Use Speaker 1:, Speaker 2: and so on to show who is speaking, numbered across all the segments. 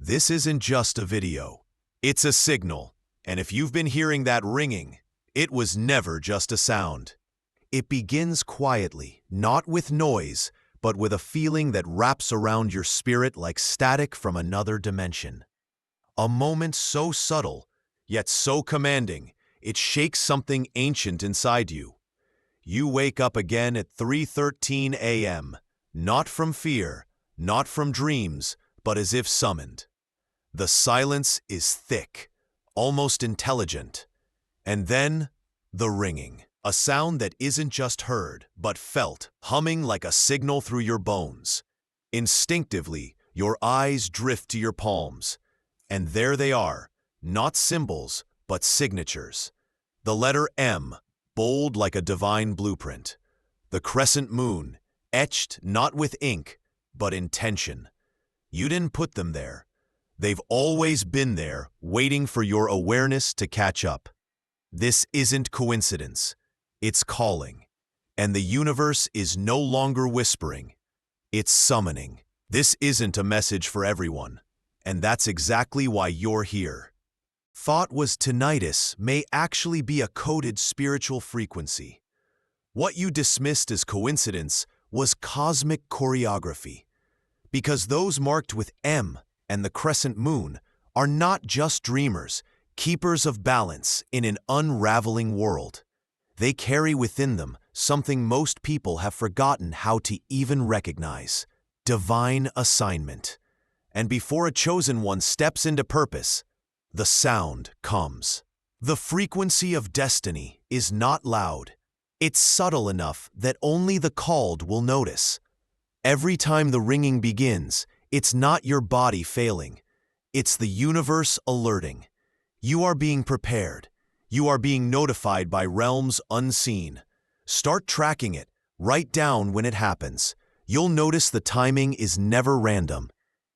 Speaker 1: This isn't just a video. It's a signal. And if you've been hearing that ringing, it was never just a sound. It begins quietly, not with noise, but with a feeling that wraps around your spirit like static from another dimension. A moment so subtle, yet so commanding, it shakes something ancient inside you. You wake up again at 3:13 a.m., not from fear, not from dreams, but as if summoned. The silence is thick, almost intelligent. And then, the ringing. A sound that isn't just heard, but felt, humming like a signal through your bones. Instinctively, your eyes drift to your palms. And there they are, not symbols, but signatures. The letter M, bold like a divine blueprint. The crescent moon, etched not with ink, but intention. You didn't put them there. They've always been there, waiting for your awareness to catch up. This isn't coincidence. It's calling. And the universe is no longer whispering. It's summoning. This isn't a message for everyone. And that's exactly why you're here. Thought was tinnitus may actually be a coded spiritual frequency. What you dismissed as coincidence was cosmic choreography. Because those marked with M and the crescent moon are not just dreamers, keepers of balance in an unraveling world. They carry within them something most people have forgotten how to even recognize: divine assignment. And before a chosen one steps into purpose, the sound comes. The frequency of destiny is not loud. It's subtle enough that only the called will notice. Every time the ringing begins, it's not your body failing. It's the universe alerting. You are being prepared. You are being notified by realms unseen. Start tracking it. Write down when it happens. You'll notice the timing is never random.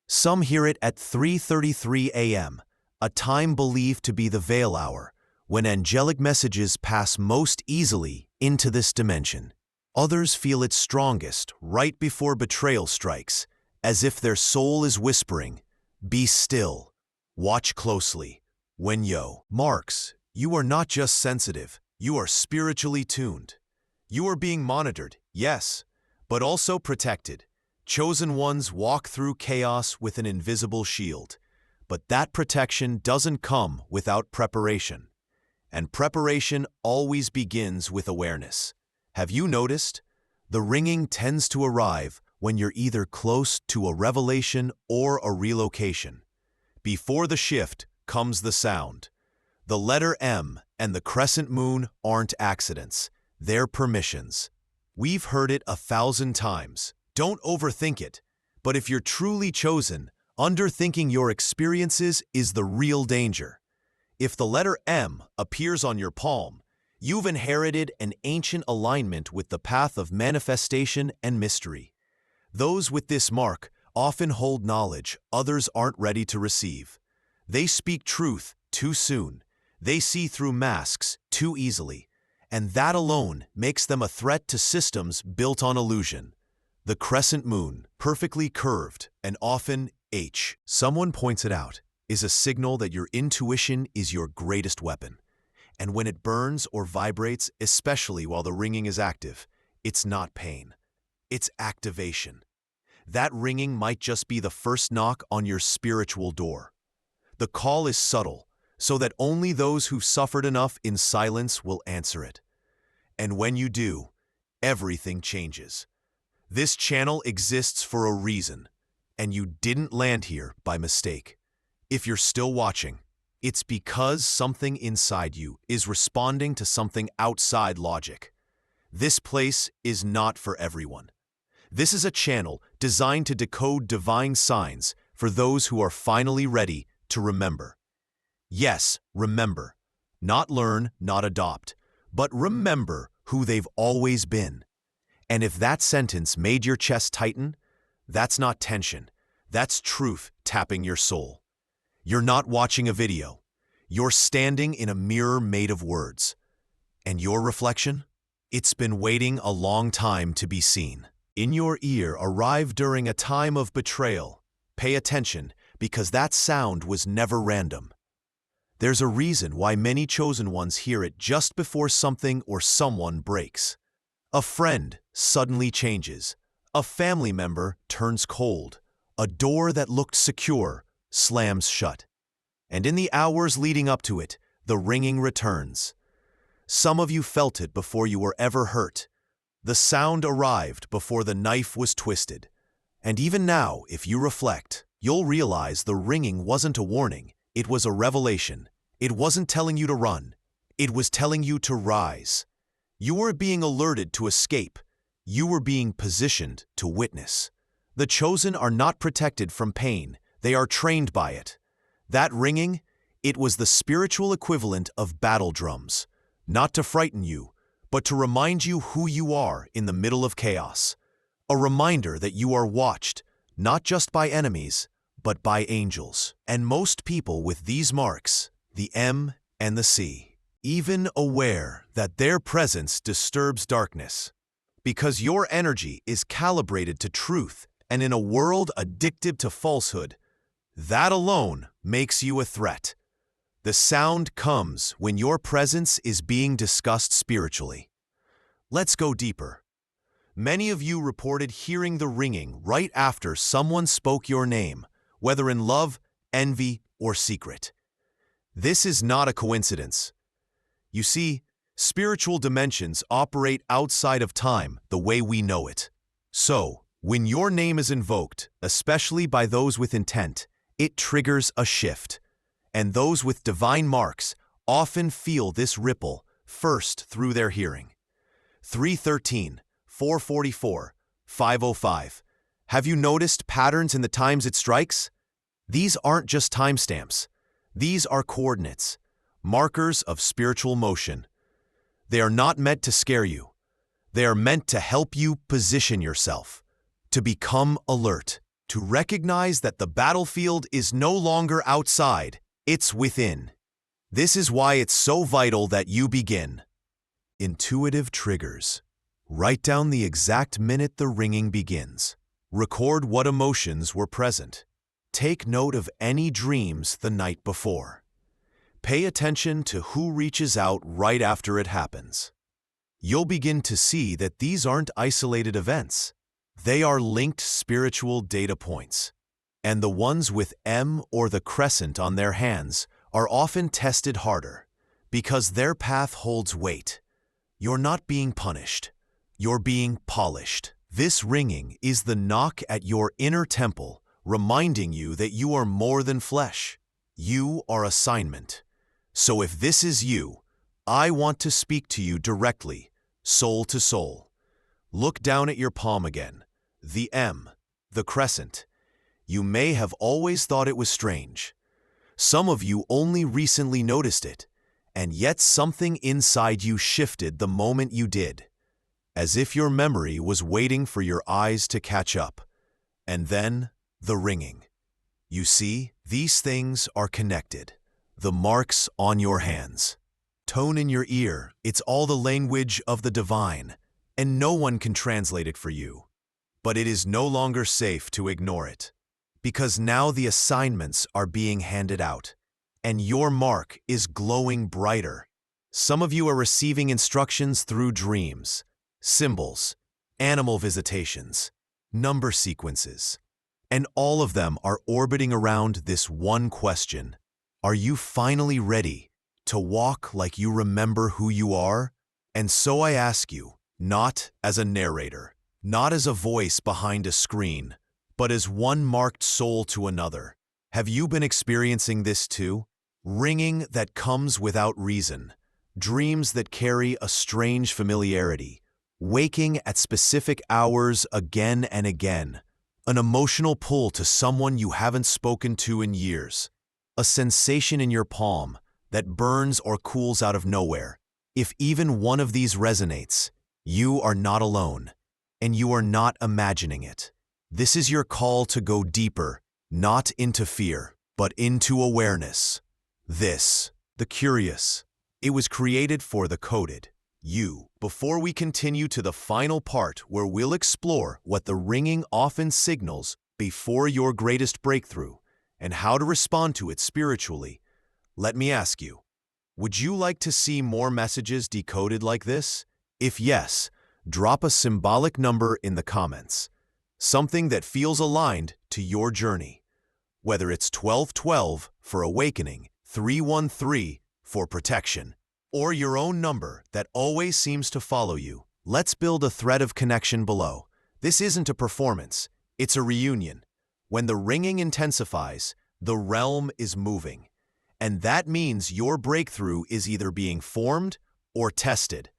Speaker 1: Some hear it at 3:33 a.m., a time believed to be the veil hour, when angelic messages pass most easily into this dimension. Others feel it strongest right before betrayal strikes, as if their soul is whispering, "Be still. Watch closely." When yo marks, you are not just sensitive, you are spiritually tuned. You are being monitored, yes, but also protected. Chosen ones walk through chaos with an invisible shield. But that protection doesn't come without preparation. And preparation always begins with awareness. Have you noticed? The ringing tends to arrive when you're either close to a revelation or a relocation. Before the shift comes the sound. The letter M and the crescent moon aren't accidents. They're permissions. We've heard it 1,000 times. Don't overthink it. But if you're truly chosen, underthinking your experiences is the real danger. If the letter M appears on your palm, you've inherited an ancient alignment with the path of manifestation and mystery. Those with this mark often hold knowledge others aren't ready to receive. They speak truth too soon. They see through masks too easily. And that alone makes them a threat to systems built on illusion. The crescent moon, perfectly curved and often H, someone points it out, is a signal that your intuition is your greatest weapon. And when it burns or vibrates, especially while the ringing is active, it's not pain. It's activation. That ringing might just be the first knock on your spiritual door. The call is subtle, so that only those who've suffered enough in silence will answer it. And when you do, everything changes. This channel exists for a reason, and you didn't land here by mistake. If you're still watching, it's because something inside you is responding to something outside logic. This place is not for everyone. This is a channel designed to decode divine signs for those who are finally ready to remember. Yes, remember. Not learn, not adopt, but remember who they've always been. And if that sentence made your chest tighten, that's not tension. That's truth tapping your soul. You're not watching a video. You're standing in a mirror made of words. And your reflection? It's been waiting a long time to be seen. In your ear arrived during a time of betrayal. Pay attention, because that sound was never random. There's a reason why many chosen ones hear it just before something or someone breaks. A friend suddenly changes. A family member turns cold. A door that looked secure slams shut. And in the hours leading up to it, the ringing returns. Some of you felt it before you were ever hurt. The sound arrived before the knife was twisted. And even now, if you reflect, you'll realize the ringing wasn't a warning, it was a revelation. It wasn't telling you to run, it was telling you to rise. You weren't being alerted to escape, you were being positioned to witness. The chosen are not protected from pain, they are trained by it. That ringing, it was the spiritual equivalent of battle drums, not to frighten you, but to remind you who you are in the middle of chaos. A reminder that you are watched, not just by enemies, but by angels. And most people with these marks, the M and the C, even aware that their presence disturbs darkness. Because your energy is calibrated to truth, and in a world addicted to falsehood, that alone makes you a threat. The sound comes when your presence is being discussed spiritually. Let's go deeper. Many of you reported hearing the ringing right after someone spoke your name, whether in love, envy, or secret. This is not a coincidence. You see, spiritual dimensions operate outside of time the way we know it. So, when your name is invoked, especially by those with intent, it triggers a shift. And those with divine marks often feel this ripple first through their hearing. 313, 444, 505. Have you noticed patterns in the times it strikes? These aren't just timestamps. These are coordinates, markers of spiritual motion. They are not meant to scare you. They are meant to help you position yourself, to become alert, to recognize that the battlefield is no longer outside, it's within. This is why it's so vital that you begin. Intuitive triggers. Write down the exact minute the ringing begins. Record what emotions were present. Take note of any dreams the night before. Pay attention to who reaches out right after it happens. You'll begin to see that these aren't isolated events. They are linked spiritual data points. And the ones with M or the Crescent on their hands are often tested harder because their path holds weight. You're not being punished. You're being polished. This ringing is the knock at your inner temple, reminding you that you are more than flesh. You are assignment. So if this is you, I want to speak to you directly, soul to soul. Look down at your palm again. The M, the Crescent. You may have always thought it was strange. Some of you only recently noticed it, and yet something inside you shifted the moment you did, as if your memory was waiting for your eyes to catch up. And then, the ringing. You see, these things are connected. The marks on your hands. Tone in your ear, it's all the language of the divine, and no one can translate it for you. But it is no longer safe to ignore it, because now the assignments are being handed out, and your mark is glowing brighter. Some of you are receiving instructions through dreams, symbols, animal visitations, number sequences, and all of them are orbiting around this one question. Are you finally ready to walk like you remember who you are? And so I ask you, not as a narrator, not as a voice behind a screen, but as one marked soul to another. Have you been experiencing this too? Ringing that comes without reason, dreams that carry a strange familiarity, waking at specific hours again and again, an emotional pull to someone you haven't spoken to in years, a sensation in your palm that burns or cools out of nowhere. If even one of these resonates, you are not alone, and you are not imagining it. This is your call to go deeper, not into fear, but into awareness. This, the curious, it was created for the coded, you. Before we continue to the final part where we'll explore what the ringing often signals before your greatest breakthrough, and how to respond to it spiritually. Let me ask you, would you like to see more messages decoded like this? If yes, drop a symbolic number in the comments, something that feels aligned to your journey. Whether it's 1212 for awakening, 313 for protection, or your own number that always seems to follow you, let's build a thread of connection below. This isn't a performance, it's a reunion. When the ringing intensifies, the realm is moving. And that means your breakthrough is either being formed or tested.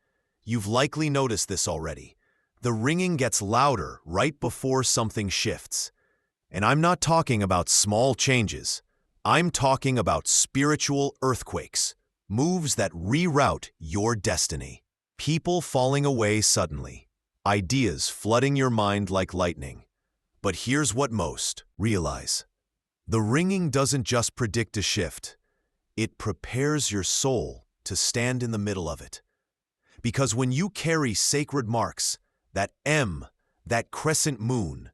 Speaker 1: You've likely noticed this already. The ringing gets louder right before something shifts. And I'm not talking about small changes. I'm talking about spiritual earthquakes, moves that reroute your destiny. People falling away suddenly, ideas flooding your mind like lightning. But here's what most realize. The ringing doesn't just predict a shift. It prepares your soul to stand in the middle of it. Because when you carry sacred marks, that M, that crescent moon,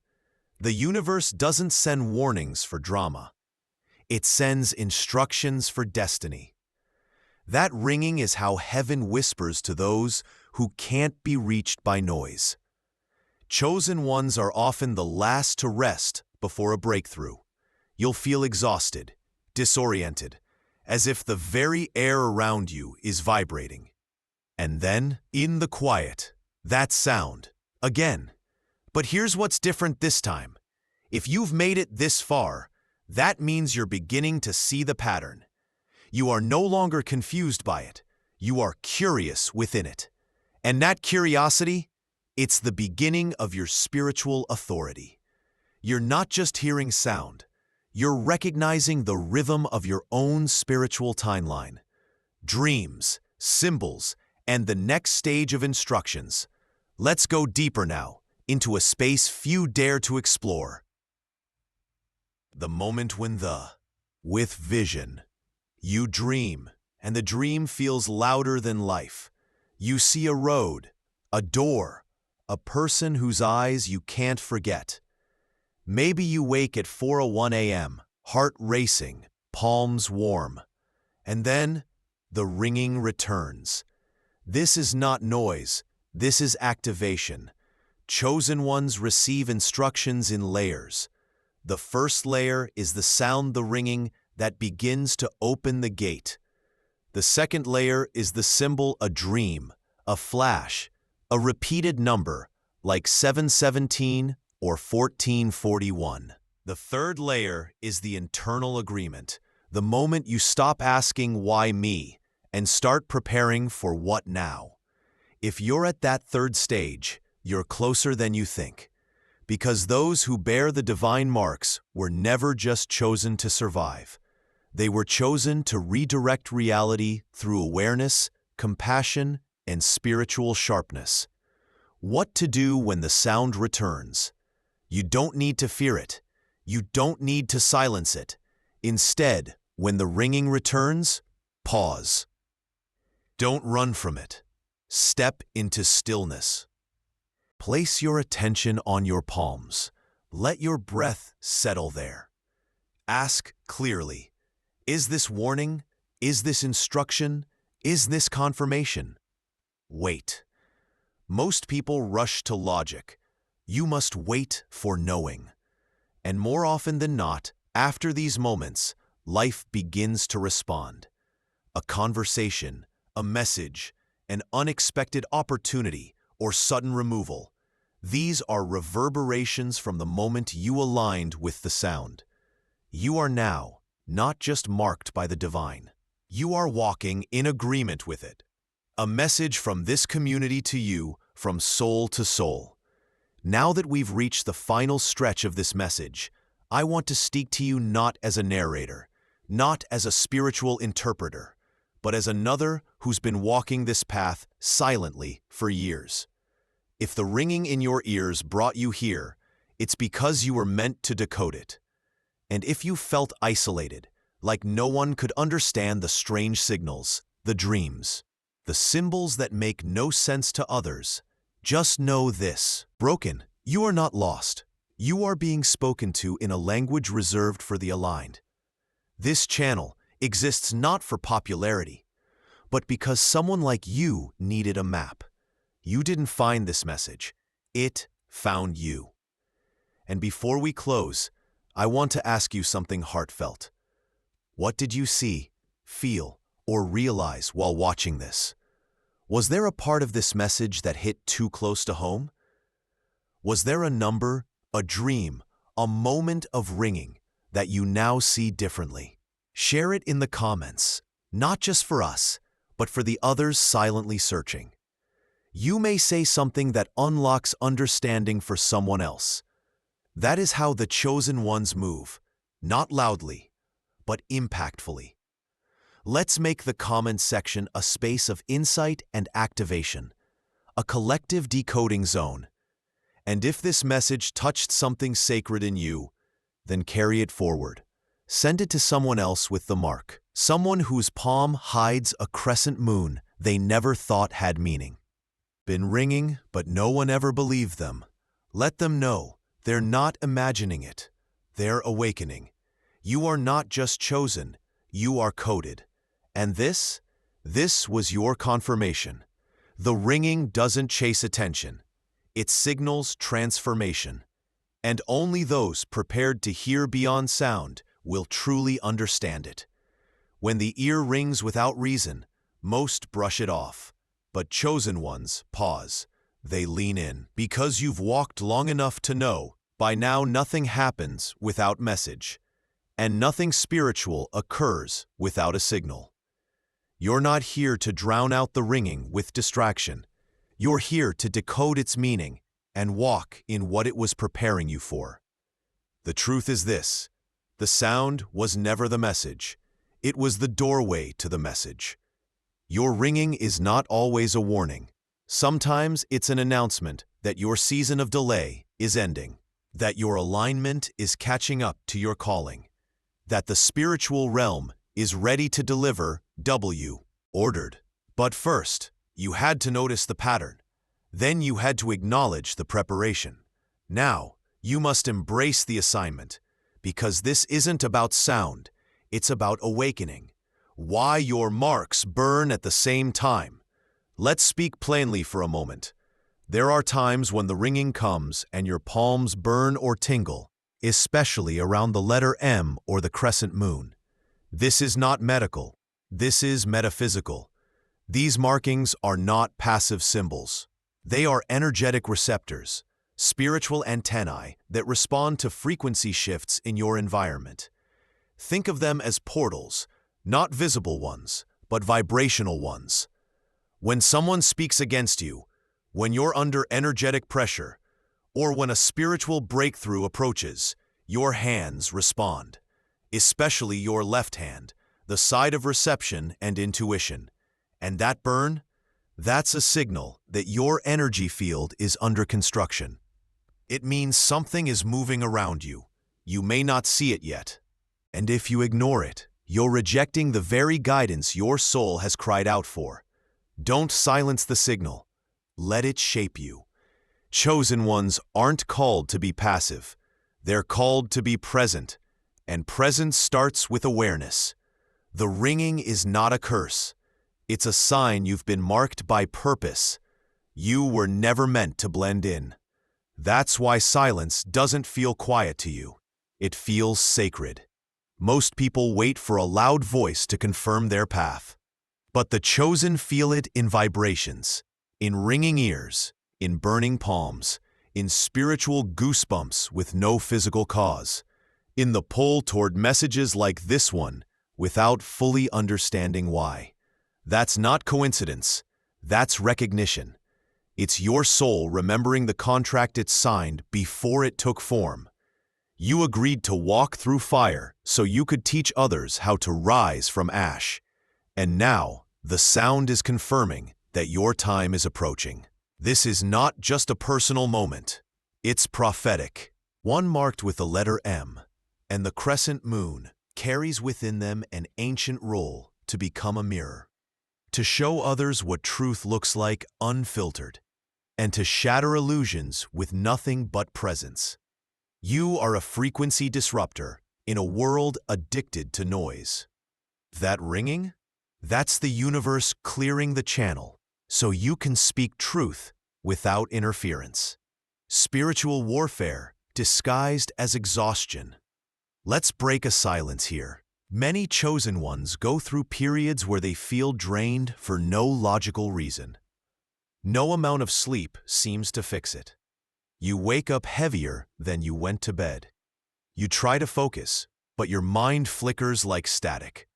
Speaker 1: the universe doesn't send warnings for drama. It sends instructions for destiny. That ringing is how heaven whispers to those who can't be reached by noise. Chosen ones are often the last to rest before a breakthrough. You'll feel exhausted, disoriented, as if the very air around you is vibrating. And then, in the quiet, that sound, again. But here's what's different this time. If you've made it this far, that means you're beginning to see the pattern. You are no longer confused by it. You are curious within it. And that curiosity, it's the beginning of your spiritual authority. You're not just hearing sound. You're recognizing the rhythm of your own spiritual timeline. Dreams, symbols, and the next stage of instructions. Let's go deeper now, into a space few dare to explore. The moment when with vision, you dream, and the dream feels louder than life. You see a road, a door, a person whose eyes you can't forget. Maybe you wake at 4:01 a.m., heart racing, palms warm. And then, the ringing returns. This is not noise, this is activation. Chosen ones receive instructions in layers. The first layer is the sound, the ringing, that begins to open the gate. The second layer is the symbol, a dream, a flash, a repeated number, like 717 or 1441. The third layer is the internal agreement, the moment you stop asking why me and start preparing for what now. If you're at that third stage, you're closer than you think. Because those who bear the divine marks were never just chosen to survive. They were chosen to redirect reality through awareness, compassion, and spiritual sharpness. What to do when the sound returns? You don't need to fear it. You don't need to silence it. Instead, when the ringing returns, pause. Don't run from it. Step into stillness. Place your attention on your palms. Let your breath settle there. Ask clearly, is this warning? Is this instruction? Is this confirmation? Wait. Most people rush to logic. You must wait for knowing. And more often than not, after these moments, life begins to respond. A conversation, a message, an unexpected opportunity, or sudden removal. These are reverberations from the moment you aligned with the sound. You are now not just marked by the divine. You are walking in agreement with it. A message from this community to you, from soul to soul. Now that we've reached the final stretch of this message, I want to speak to you not as a narrator, not as a spiritual interpreter, but as another who's been walking this path silently for years. If the ringing in your ears brought you here, it's because you were meant to decode it. And if you felt isolated, like no one could understand the strange signals, the dreams, the symbols that make no sense to others, just know this. Broken, you are not lost. You are being spoken to in a language reserved for the aligned. This channel exists not for popularity, but because someone like you needed a map. You didn't find this message. It found you. And before we close, I want to ask you something heartfelt. What did you see, feel, or realize while watching this? Was there a part of this message that hit too close to home? Was there a number, a dream, a moment of ringing that you now see differently? Share it in the comments, not just for us, but for the others silently searching. You may say something that unlocks understanding for someone else. That is how the chosen ones move, not loudly, but impactfully. Let's make the comments section a space of insight and activation, a collective decoding zone. And if this message touched something sacred in you, then carry it forward. Send it to someone else with the mark, someone whose palm hides a crescent moon they never thought had meaning. Been ringing, but no one ever believed them. Let them know they're not imagining it. They're awakening. You are not just chosen, you are coded. And this was your confirmation. The ringing doesn't chase attention. It signals transformation. And only those prepared to hear beyond sound will truly understand it. When the ear rings without reason, most brush it off. But chosen ones pause. They lean in. Because you've walked long enough to know, by now nothing happens without message. And nothing spiritual occurs without a signal. You're not here to drown out the ringing with distraction. You're here to decode its meaning and walk in what it was preparing you for. The truth is this: the sound was never the message. It was the doorway to the message. Your ringing is not always a warning. Sometimes it's an announcement that your season of delay is ending, that your alignment is catching up to your calling, that the spiritual realm is ready to deliver ordered. But first, you had to notice the pattern. Then you had to acknowledge the preparation. Now, you must embrace the assignment, because this isn't about sound, it's about awakening. Why your marks burn at the same time. Let's speak plainly for a moment. There are times when the ringing comes and your palms burn or tingle, especially around the letter M or the crescent moon. This is not medical. This is metaphysical. These markings are not passive symbols. They are energetic receptors, spiritual antennae that respond to frequency shifts in your environment. Think of them as portals, not visible ones, but vibrational ones. When someone speaks against you, when you're under energetic pressure, or when a spiritual breakthrough approaches, your hands respond, especially your left hand, the side of reception and intuition. And that burn? That's a signal that your energy field is under construction. It means something is moving around you. You may not see it yet. And if you ignore it, you're rejecting the very guidance your soul has cried out for. Don't silence the signal. Let it shape you. Chosen ones aren't called to be passive. They're called to be present. And presence starts with awareness. The ringing is not a curse. It's a sign you've been marked by purpose. You were never meant to blend in. That's why silence doesn't feel quiet to you. It feels sacred. Most people wait for a loud voice to confirm their path. But the chosen feel it in vibrations, in ringing ears, in burning palms, in spiritual goosebumps with no physical cause, in the pull toward messages like this one without fully understanding why. That's not coincidence. That's recognition. It's your soul remembering the contract it signed before it took form. You agreed to walk through fire so you could teach others how to rise from ash. And now, the sound is confirming that your time is approaching. This is not just a personal moment. It's prophetic. One marked with the letter M, and the crescent moon carries within them an ancient role to become a mirror, to show others what truth looks like unfiltered, and to shatter illusions with nothing but presence. You are a frequency disruptor in a world addicted to noise. That ringing? That's the universe clearing the channel so you can speak truth without interference. Spiritual warfare disguised as exhaustion. Let's break a silence here. Many chosen ones go through periods where they feel drained for no logical reason. No amount of sleep seems to fix it. You wake up heavier than you went to bed. You try to focus, but your mind flickers like static.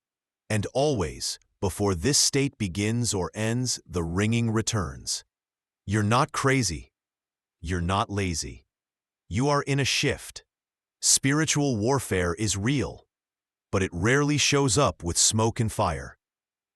Speaker 1: And always, before this state begins or ends, the ringing returns. You're not crazy. You're not lazy. You are in a shift. Spiritual warfare is real, but it rarely shows up with smoke and fire.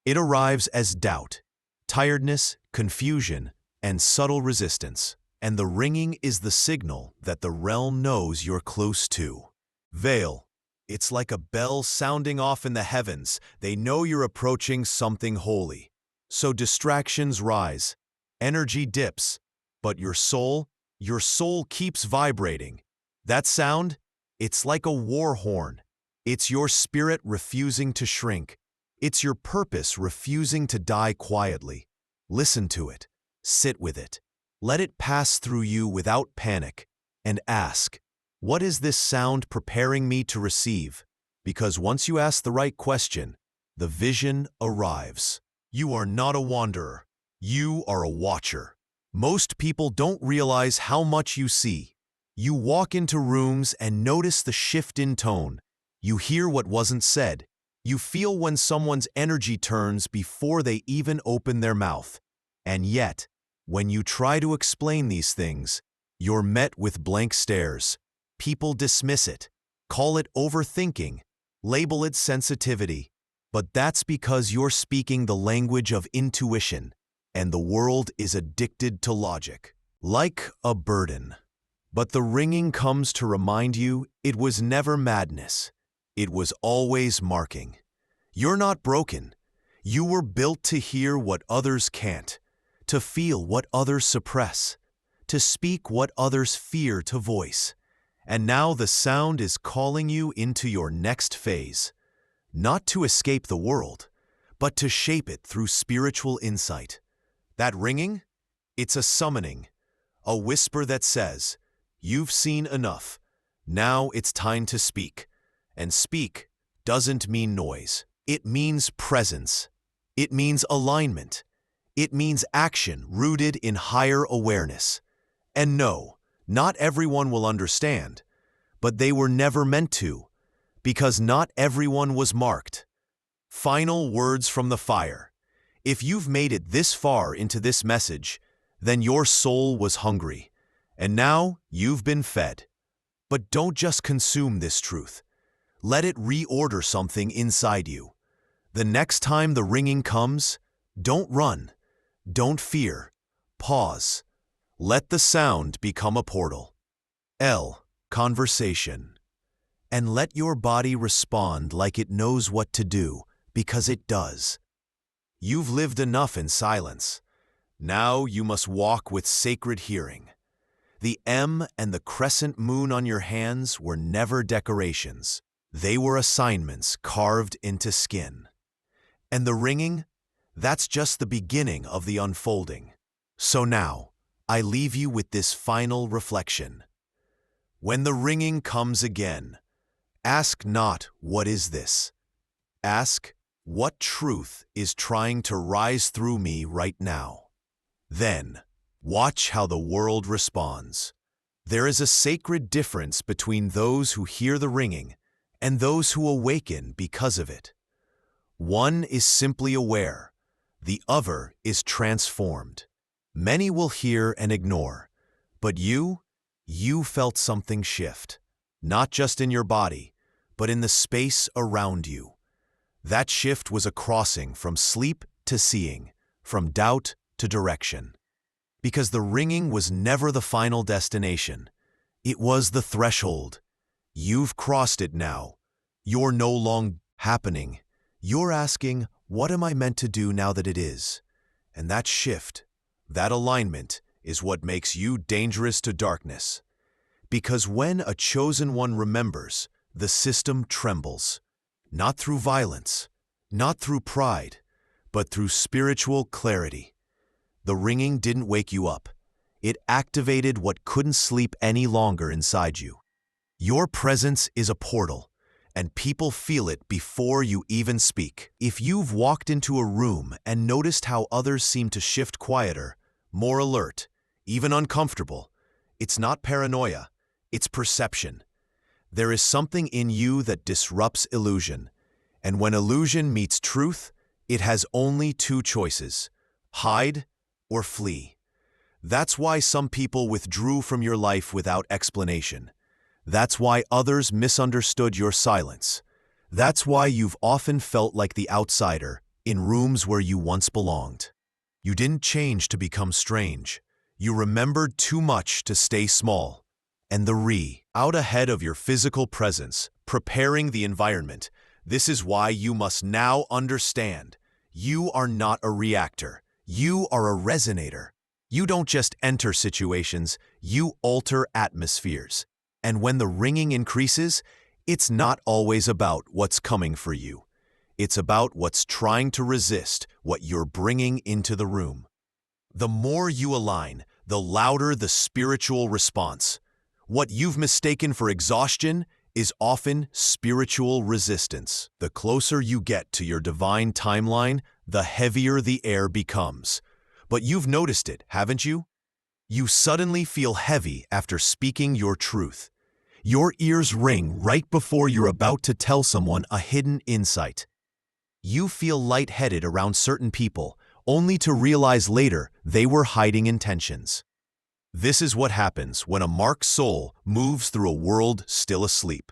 Speaker 1: It arrives as doubt, tiredness, confusion, and subtle resistance. And the ringing is the signal that the realm knows you're close to. Veil. It's like a bell sounding off in the heavens. They know you're approaching something holy. So distractions rise, energy dips, but your soul keeps vibrating. That sound? It's like a war horn. It's your spirit refusing to shrink. It's your purpose refusing to die quietly. Listen to it. Sit with it. Let it pass through you without panic, and ask, what is this sound preparing me to receive? Because once you ask the right question, the vision arrives. You are not a wanderer. You are a watcher. Most people don't realize how much you see. You walk into rooms and notice the shift in tone. You hear what wasn't said. You feel when someone's energy turns before they even open their mouth. And yet, when you try to explain these things, you're met with blank stares. People dismiss it, call it overthinking, label it sensitivity. But that's because you're speaking the language of intuition, and the world is addicted to logic, like a burden. But the ringing comes to remind you it was never madness. It was always marking. You're not broken. You were built to hear what others can't, to feel what others suppress, to speak what others fear to voice. And now the sound is calling you into your next phase, not to escape the world, but to shape it through spiritual insight. That ringing? It's a summoning, a whisper that says, you've seen enough. Now it's time to speak. And speak doesn't mean noise. It means presence. It means alignment. It means action rooted in higher awareness. And no, not everyone will understand, but they were never meant to, because not everyone was marked. Final words from the fire. If you've made it this far into this message, then your soul was hungry, and now you've been fed. But don't just consume this truth. Let it reorder something inside you. The next time the ringing comes, don't run. Don't fear. Pause. Let the sound become a portal. Conversation. And let your body respond like it knows what to do, because it does. You've lived enough in silence. Now you must walk with sacred hearing. The M and the crescent moon on your hands were never decorations. They were assignments carved into skin. And the ringing? That's just the beginning of the unfolding. So now, I leave you with this final reflection. When the ringing comes again, ask not, what is this? Ask, what truth is trying to rise through me right now? Then, watch how the world responds. There is a sacred difference between those who hear the ringing and those who awaken because of it. One is simply aware. The other is transformed. Many will hear and ignore, but you felt something shift, not just in your body, but in the space around you. That shift was a crossing from sleep to seeing, from doubt to direction. Because the ringing was never the final destination. It was the threshold. You've crossed it now. You're no longer happening. You're asking, what am I meant to do now that it is? And that shift, that alignment, is what makes you dangerous to darkness. Because when a chosen one remembers, the system trembles. Not through violence, not through pride, but through spiritual clarity. The ringing didn't wake you up. It activated what couldn't sleep any longer inside you. Your presence is a portal, and people feel it before you even speak. If you've walked into a room and noticed how others seem to shift quieter, more alert, even uncomfortable, it's not paranoia, it's perception. There is something in you that disrupts illusion, and when illusion meets truth, it has only two choices: hide or flee. That's why some people withdrew from your life without explanation. That's why others misunderstood your silence. That's why you've often felt like the outsider in rooms where you once belonged. You didn't change to become strange. You remembered too much to stay small. And out ahead of your physical presence, preparing the environment. This is why you must now understand. You are not a reactor. You are a resonator. You don't just enter situations, you alter atmospheres. And when the ringing increases, it's not always about what's coming for you. It's about what's trying to resist what you're bringing into the room. The more you align, the louder the spiritual response. What you've mistaken for exhaustion is often spiritual resistance. The closer you get to your divine timeline, the heavier the air becomes. But you've noticed it, haven't you? You suddenly feel heavy after speaking your truth. Your ears ring right before you're about to tell someone a hidden insight. You feel lightheaded around certain people, only to realize later they were hiding intentions. This is what happens when a marked soul moves through a world still asleep.